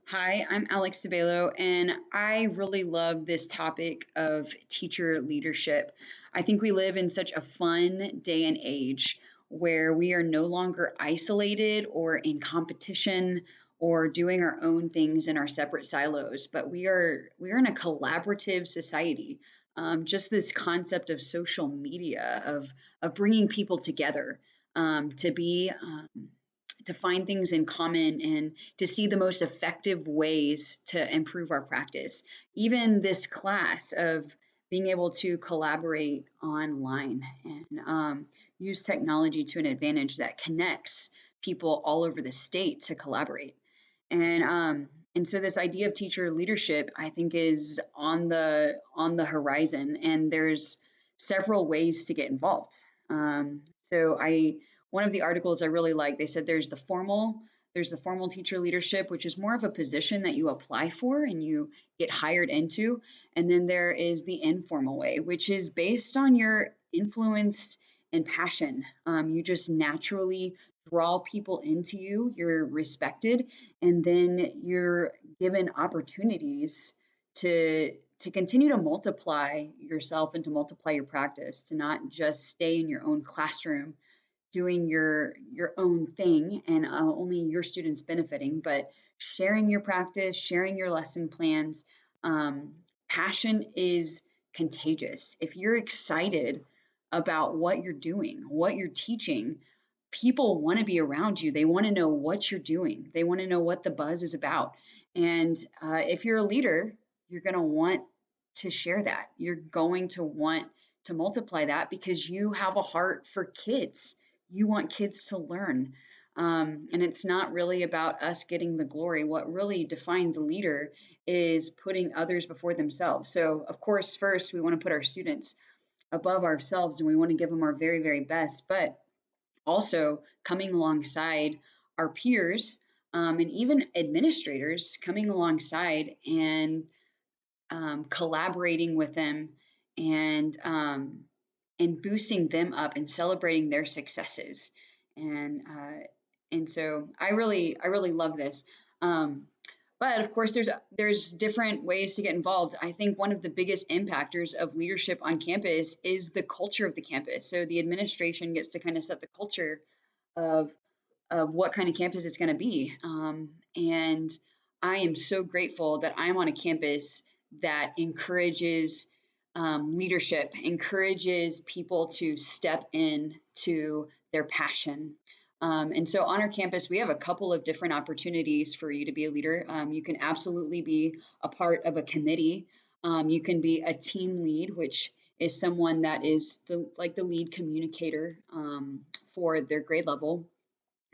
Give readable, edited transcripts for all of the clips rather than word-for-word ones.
Hi, I'm Alex DeBelo, and I really love this topic of teacher leadership. I think we live in such a fun day and age where we are no longer isolated or in competition or doing our own things in our separate silos, but we are in a collaborative society. Just this concept of social media of bringing people together to be to find things in common and to see the most effective ways to improve our practice. Even this class of being able to collaborate online and use technology to an advantage that connects people all over the state to collaborate. And and so this idea of teacher leadership, I think, is on the horizon, and there's several ways to get involved. So I one of the articles I really like, they said there's the formal teacher leadership, which is more of a position that you apply for and you get hired into. And then there is the informal way, which is based on your influence and passion. You just naturally draw people into you, you're respected, and then you're given opportunities to continue to multiply yourself and to multiply your practice, to not just stay in your own classroom doing your own thing and only your students benefiting, but sharing your practice, sharing your lesson plans. Um, Passion is contagious. If you're excited about what you're doing, what you're teaching, people want to be around you. They want to know what you're doing. They want to know what the buzz is about. And if you're a leader, you're going to want to share that. You're going to want to multiply that because you have a heart for kids. You want kids to learn. And it's not really about us getting the glory. What really defines a leader is putting others before themselves. So, of course, first, we want to put our students above ourselves and we want to give them our very, very best. But also coming alongside our peers and even administrators coming alongside and collaborating with them and um, and boosting them up and celebrating their successes. And so I really love this. Um, but of course, there's different ways to get involved. I think one of the biggest impactors of leadership on campus is the culture of the campus. So the administration gets to kind of set the culture of what kind of campus it's going to be. And I am so grateful that I'm on a campus that encourages leadership, encourages people to step in to their passion. And so on our campus, we have a couple of different opportunities for you to be a leader. You can absolutely be a part of a committee. You can be a team lead, which is someone that is the lead communicator for their grade level.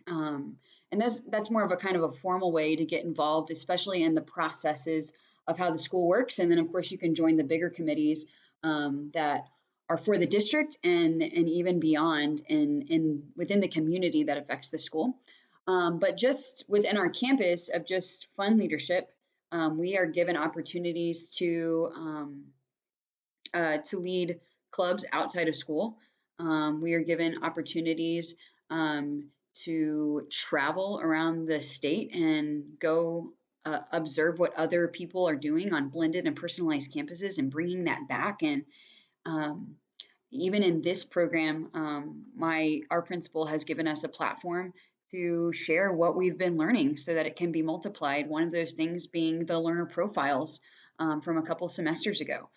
Um, and that's more of a kind of a formal way to get involved, especially in the processes of how the school works. And then, of course, you can join the bigger committees that are for the district and even beyond in within the community that affects the school. But just within our campus of just fun leadership, we are given opportunities to lead clubs outside of school. We are given opportunities to travel around the state and go observe what other people are doing on blended and personalized campuses and bringing that back. And um, even in this program, our principal has given us a platform to share what we've been learning so that it can be multiplied. One of those things being the learner profiles from a couple semesters ago.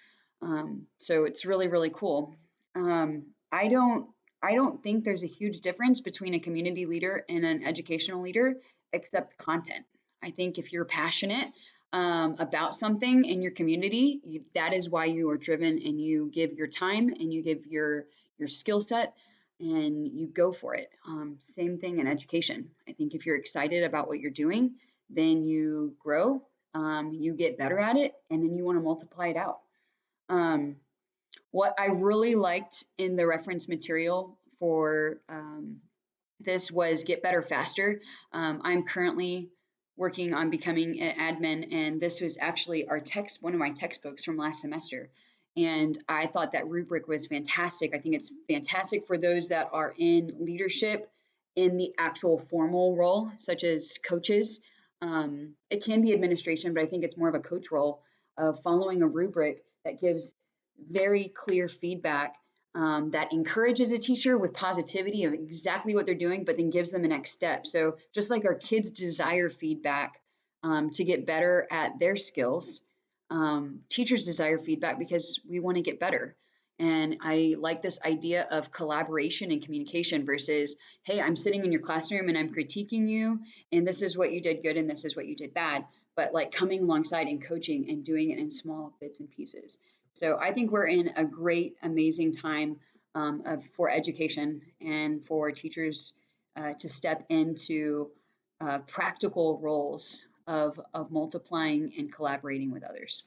So it's really, really cool. I don't think there's a huge difference between a community leader and an educational leader, except content. I think if you're passionate about something in your community, that is why you are driven and you give your time and you give your skill set and you go for it. Same thing in education. I think if you're excited about what you're doing, then you grow, you get better at it, and then you want to multiply it out. Um, what I really liked in the reference material for this was Get Better Faster. I'm currently working on becoming an admin, and this was actually one of my textbooks from last semester. And I thought that rubric was fantastic. I think it's fantastic for those that are in leadership in the actual formal role, such as coaches. It can be administration, but I think it's more of a coach role of following a rubric that gives very clear feedback, that encourages a teacher with positivity of exactly what they're doing, but then gives them a next step. So just like our kids desire feedback, to get better at their skills, teachers desire feedback because we want to get better. And I like this idea of collaboration and communication versus, hey, I'm sitting in your classroom and I'm critiquing you, and this is what you did good and this is what you did bad, but like coming alongside and coaching and doing it in small bits and pieces. So I think we're in a great, amazing time, for education and for teachers, to step into, practical roles of multiplying and collaborating with others.